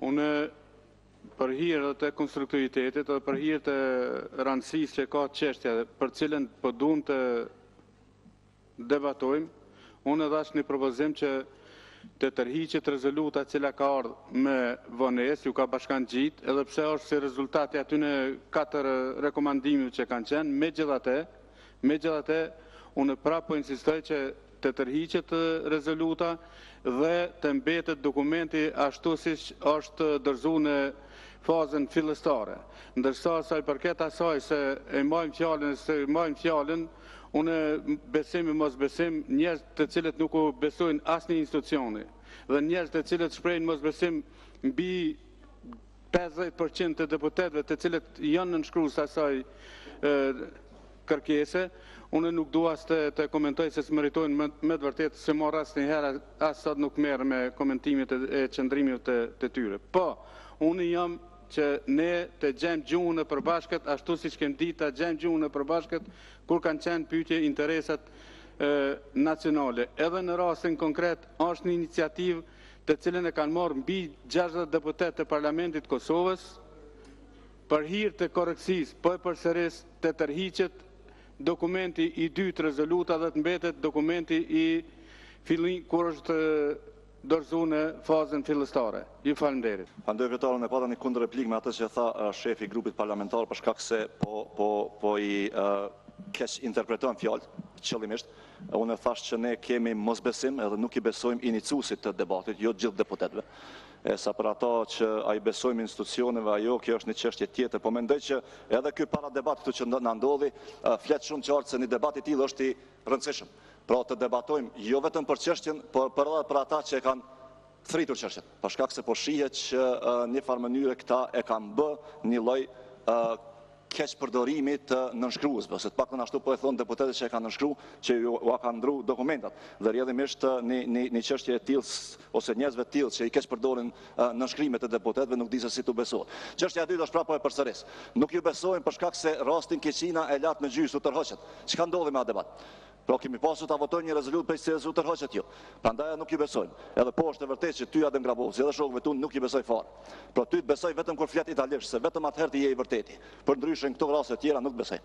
Unë për hir të konstruktivitetit dhe për hir të rëndësisë që ka çështja për cilën po duam të debatojmë, unë dhash një propozim që të tërhiqet rezoluta cila ka ardhur me vonesë, ju ka bashkangjitur, edhe pse është si rezultati aty në 4 rekomandimeve që kanë qenë, megjithatë, unë prapë po insistoj që të tërhiqet rezoluta dhe të mbetet dokumenti ashtu siç është dorëzuar në fazën fillestare. Ndërsa sa i përket asaj se e marrim fjalën, unë besim e mos besim, njerëz të cilët nuk u besojnë asnjë institucioni dhe njerëz të cilët shprehin mos besim mbi 50% të deputetëve të cilët janë nënshkrues asaj kërkese, unë nuk dua të komentoj se s'meritojnë me të vërtetë se marr asnjëherë as sot nuk merr me komentimet e qëndrimit të tyre. Po, unë jam që ne të gjejmë gjuhën e përbashkët, ashtu siç kemi ditë të gjejmë gjuhën e përbashkët kur kanë qenë pyetje interesat nacionale. Edhe në rastin konkret është një iniciativë të cilën e kanë marrë mbi 60 deputet të Parlamentit Kosovës për hir të korrektësisë, po e përsëris të tërhiqet dokumenti i dytë rezoluta dhe të mbetet dokumenti i fillim kur është dorëzuar në fazën fillestare. Ju falenderit. Andoj kryetarën e pata një kundër replik me atë që tha shefi i grupit parlamentar për shkak se po i keq interpretojnë fjalë qëllimisht. Unë thash që ne kemi mosbesim edhe nuk i besojmë iniciuesit të debatit, jo gjithë deputetëve. Sa për ata që ai besojmë institucioneve, ajo kjo është një çështje tjetër, po mendoj që edhe ky para debat këtu që na ndodhi, flet shumë qartë se një debat i tillë është i rëndësishëm. Pra të debatojmë jo vetëm për çështjen, por edhe për ata që e kanë thritur çështjen. Për shkak se po shihet që në një farë mënyrë këta e kanë bë një lloj keq përdorimi të nënshkruesve, ose të paktën ashtu po e thonë deputetët që e kanë nënshkruar, që ju kanë ndruar dokumentat. Dhe rrjedhimisht një çështje e tillë ose njerëzve të tillë që i keq përdorin nënshkrimet e deputetëve nuk di se si tu besohet. Çështja e dytë është prapë e përsëris. Nuk ju besojmë për shkak se rastin Keqina e lat në gjysmë u tërhoqet. Çka ndodhi me atë debat? Pra kemi pasur të votojmë një rezolutë për se u tërhoqet jo. Prandaj nuk ju besojmë. Edhe po është e vërtetë që ty Adem Grabosi, edhe shokëve tu nuk ju besoj fare. Pra ty të besoj vetëm kur flet italisht, se vetëm atëherë ti je i vërteti. Përndryshe në këto raste të tjera nuk besoj.